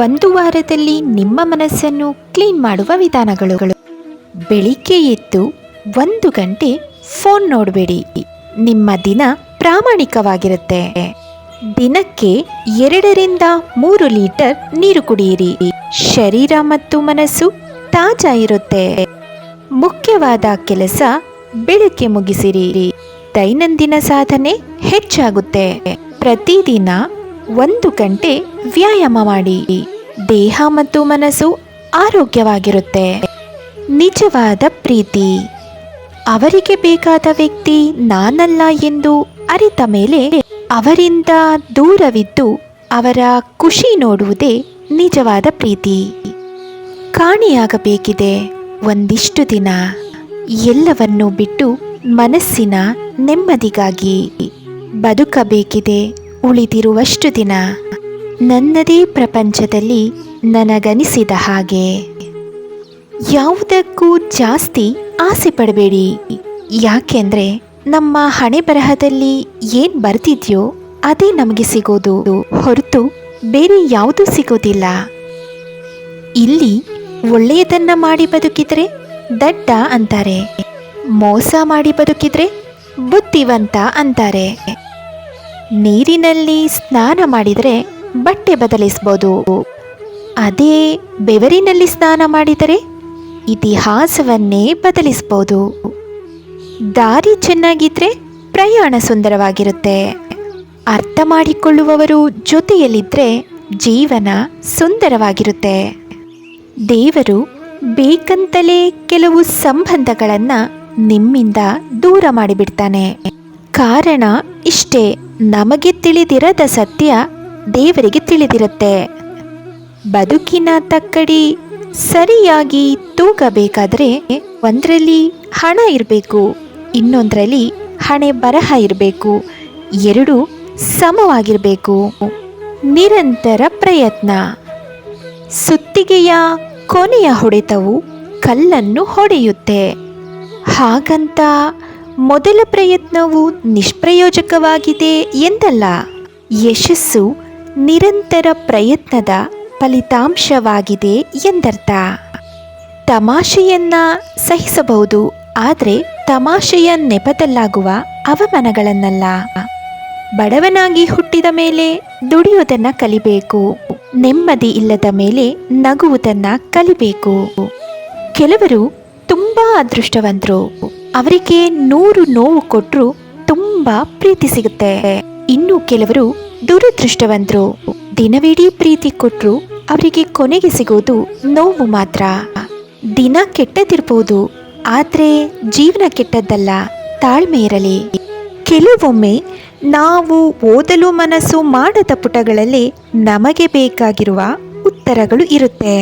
ಒಂದು ವಾರದಲ್ಲಿ ನಿಮ್ಮ ಮನಸ್ಸನ್ನು ಕ್ಲೀನ್ ಮಾಡುವ ವಿಧಾನಗಳು. ಬೆಳಿಗ್ಗೆ ಎದ್ದು 1 ಗಂಟೆ ಫೋನ್ ನೋಡಬೇಡಿ. ನಿಮ್ಮ ದಿನ ಪ್ರಾಮಾಣಿಕವಾಗಿರುತ್ತೆ. ದಿನಕ್ಕೆ 2 ರಿಂದ 3 ಲೀಟರ್ ನೀರು ಕುಡಿಯಿರಿ. ಶರೀರ ಮತ್ತು ಮನಸ್ಸು ತಾಜಾ ಇರುತ್ತೆ. ಮುಖ್ಯವಾದ ಕೆಲಸ ಬೆಳಗ್ಗೆ ಮುಗಿಸಿರಿ. ದೈನಂದಿನ ಸಾಧನೆ ಹೆಚ್ಚಾಗುತ್ತೆ. ಪ್ರತಿದಿನ 1 ಗಂಟೆ ವ್ಯಾಯಾಮ ಮಾಡಿ. ದೇಹ ಮತ್ತು ಮನಸ್ಸು ಆರೋಗ್ಯವಾಗಿರುತ್ತೆ. ನಿಜವಾದ ಪ್ರೀತಿ. ಅವರಿಗೆ ಬೇಕಾದ ವ್ಯಕ್ತಿ ನಾನಲ್ಲ ಎಂದು ಅರಿತ ಮೇಲೆ ಅವರಿಂದ ದೂರವಿದ್ದು ಅವರ ಖುಷಿ ನೋಡುವುದೇ ನಿಜವಾದ ಪ್ರೀತಿ. ಕಾಣೆಯಾಗಬೇಕಿದೆ ಒಂದಿಷ್ಟು ದಿನ, ಎಲ್ಲವನ್ನೂ ಬಿಟ್ಟು ಮನಸ್ಸಿನ ನೆಮ್ಮದಿಗಾಗಿ. ಬದುಕಬೇಕಿದೆ ಉಳಿದಿರುವಷ್ಟು ದಿನ, ನನ್ನದೇ ಪ್ರಪಂಚದಲ್ಲಿ ನನಗನಿಸಿದ ಹಾಗೆ. ಯಾವುದಕ್ಕೂ ಜಾಸ್ತಿ ಆಸೆ ಪಡಬೇಡಿ. ಯಾಕೆಂದರೆ ನಮ್ಮ ಹಣೆ ಬರಹದಲ್ಲಿ ಏನು ಬರ್ತಿದೆಯೋ ಅದೇ ನಮಗೆ ಸಿಗೋದು ಹೊರತು ಬೇರೆ ಯಾವುದೂ ಸಿಗೋದಿಲ್ಲ. ಇಲ್ಲಿ ಒಳ್ಳೆಯದನ್ನ ಮಾಡಿ ಬದುಕಿದರೆ ದಡ್ಡ ಅಂತಾರೆ, ಮೋಸ ಮಾಡಿ ಬದುಕಿದರೆ ಬುದ್ಧಿವಂತ ಅಂತಾರೆ. ನೀರಿನಲ್ಲಿ ಸ್ನಾನ ಮಾಡಿದರೆ ಬಟ್ಟೆ ಬದಲಿಸ್ಬೋದು, ಅದೇ ಬೆವರಿನಲ್ಲಿ ಸ್ನಾನ ಮಾಡಿದರೆ ಇತಿಹಾಸವನ್ನೇ ಬದಲಿಸ್ಬೋದು. ದಾರಿ ಚೆನ್ನಾಗಿದ್ರೆ ಪ್ರಯಾಣ ಸುಂದರವಾಗಿರುತ್ತೆ. ಅರ್ಥ ಮಾಡಿಕೊಳ್ಳುವವರು ಜೊತೆಯಲ್ಲಿದ್ದರೆ ಜೀವನ ಸುಂದರವಾಗಿರುತ್ತೆ. ದೇವರು ಬೇಕಂತಲೇ ಕೆಲವು ಸಂಬಂಧಗಳನ್ನು ನಿಮ್ಮಿಂದ ದೂರ ಮಾಡಿಬಿಡ್ತಾನೆ. ಕಾರಣ ಇಷ್ಟೇ, ನಮಗೆ ತಿಳಿದಿರದ ಸತ್ಯ ದೇವರಿಗೆ ತಿಳಿದಿರುತ್ತೆ. ಬದುಕಿನ ತಕ್ಕಡಿ ಸರಿಯಾಗಿ ತೂಗಬೇಕಾದ್ರೆ ಒಂದರಲ್ಲಿ ಹಣ ಇರಬೇಕು, ಇನ್ನೊಂದರಲ್ಲಿ ಹಣೆ ಬರಹ ಇರಬೇಕು. ಎರಡೂ ಸಮವಾಗಿರಬೇಕು. ನಿರಂತರ ಪ್ರಯತ್ನ. ಸುತ್ತಿಗೆಯ ಕೊನೆಯ ಹೊಡೆತವು ಕಲ್ಲನ್ನು ಹೊಡೆಯುತ್ತೆ. ಹಾಗಂತ ಮೊದಲ ಪ್ರಯತ್ನವು ನಿಷ್ಪ್ರಯೋಜಕವಾಗಿದೆ ಎಂದಲ್ಲ. ಯಶಸ್ಸು ನಿರಂತರ ಪ್ರಯತ್ನದ ಫಲಿತಾಂಶವಾಗಿದೆ ಎಂದರ್ಥ. ತಮಾಷೆಯನ್ನ ಸಹಿಸಬಹುದು, ಆದರೆ ತಮಾಷೆಯ ನೆಪದಲ್ಲಾಗುವ ಅವಮಾನಗಳನ್ನಲ್ಲ. ಬಡವನಾಗಿ ಹುಟ್ಟಿದ ಮೇಲೆ ದುಡಿಯುವುದನ್ನು ಕಲಿಬೇಕು. ನೆಮ್ಮದಿ ಇಲ್ಲದ ಮೇಲೆ ನಗುವುದನ್ನು ಕಲಿಬೇಕು. ಕೆಲವರು ತುಂಬ ಅದೃಷ್ಟವಂತರು. ಅವರಿಗೆ 100 ನೋವು ಕೊಟ್ಟರು ತುಂಬ ಪ್ರೀತಿ ಸಿಗುತ್ತೆ. ಇನ್ನು ಕೆಲವರು ದುರದೃಷ್ಟವಂತರು. ದಿನವಿಡೀ ಪ್ರೀತಿ ಕೊಟ್ಟರು ಅವರಿಗೆ ಕೊನೆಗೆ ಸಿಗೋದು ನೋವು ಮಾತ್ರ. ದಿನ ಕೆಟ್ಟದಿರ್ಬೋದು, ಆದರೆ ಜೀವನ ಕೆಟ್ಟದ್ದಲ್ಲ. ತಾಳ್ಮೆ ಇರಲಿ. ಕೆಲವೊಮ್ಮೆ ನಾವು ಓದಲು ಮನಸ್ಸು ಮಾಡದ ಪುಟಗಳಲ್ಲಿ ನಮಗೆ ಬೇಕಾಗಿರುವ ಉತ್ತರಗಳು ಇರುತ್ತೆ.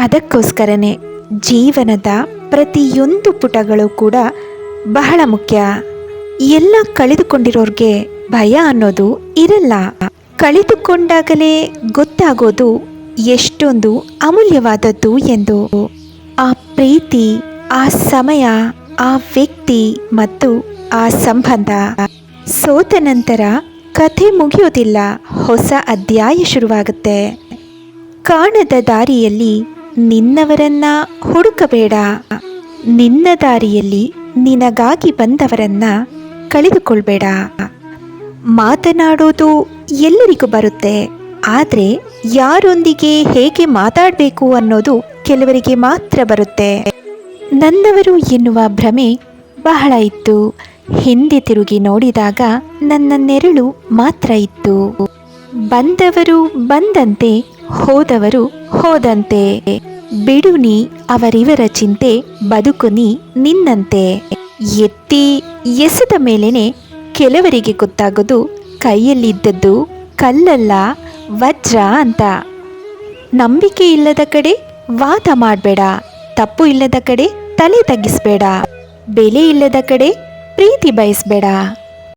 ಅದಕ್ಕೋಸ್ಕರನೇ ಜೀವನದ ಪ್ರತಿಯೊಂದು ಪುಟಗಳು ಕೂಡ ಬಹಳ ಮುಖ್ಯ. ಎಲ್ಲ ಕಳೆದುಕೊಂಡಿರೋರಿಗೆ ಭಯ ಅನ್ನೋದು ಇರಲ್ಲ. ಕಳೆದುಕೊಂಡಾಗಲೇ ಗೊತ್ತಾಗೋದು ಎಷ್ಟೊಂದು ಅಮೂಲ್ಯವಾದದ್ದು ಎಂದು. ಆ ಪ್ರೀತಿ, ಆ ಸಮಯ, ಆ ವ್ಯಕ್ತಿ ಮತ್ತು ಆ ಸಂಬಂಧ. ಸೋತ ನಂತರ ಕಥೆ ಮುಗಿಯೋದಿಲ್ಲ, ಹೊಸ ಅಧ್ಯಾಯ ಶುರುವಾಗುತ್ತೆ. ಕಾಣದ ದಾರಿಯಲ್ಲಿ ನಿನ್ನವರನ್ನ ಹುಡುಕಬೇಡ. ನಿನ್ನ ದಾರಿಯಲ್ಲಿ ನಿನಗಾಗಿ ಬಂದವರನ್ನ ಕಳೆದುಕೊಳ್ಬೇಡ. ಮಾತನಾಡೋದು ಎಲ್ಲರಿಗೂ ಬರುತ್ತೆ, ಆದರೆ ಯಾರೊಂದಿಗೆ ಹೇಗೆ ಮಾತಾಡಬೇಕು ಅನ್ನೋದು ಕೆಲವರಿಗೆ ಮಾತ್ರ ಬರುತ್ತೆ. ನನ್ನವರು ಎನ್ನುವ ಭ್ರಮೆ ಬಹಳ ಇತ್ತು. ಹಿಂದೆ ತಿರುಗಿ ನೋಡಿದಾಗ ನನ್ನ ನೆರಳು ಮಾತ್ರ ಇತ್ತು. ಬಂದವರು ಬಂದಂತೆ, ಹೋದವರು ಹೋದಂತೆ. ಬಿಡು ನೀ ಅವರಿವರ ಚಿಂತೆ, ಬದುಕು ನೀ ನಿನ್ನಂತೆ. ಎತ್ತಿ ಎಸೆದ ಮೇಲೇನೆ ಕೆಲವರಿಗೆ ಗೊತ್ತಾಗೋದು ಕೈಯಲ್ಲಿದ್ದದ್ದು ಕಲ್ಲಲ್ಲ ವಜ್ರ ಅಂತ. ನಂಬಿಕೆ ಇಲ್ಲದ ಕಡೆ ವಾದ ಮಾಡಬೇಡ. ತಪ್ಪು ಇಲ್ಲದ ಕಡೆ ತಲೆ ತಗ್ಗಿಸಬೇಡ. ಬೆಲೆ ಇಲ್ಲದ ಕಡೆ ಪ್ರೀತಿ ಬಯಸಬೇಡ.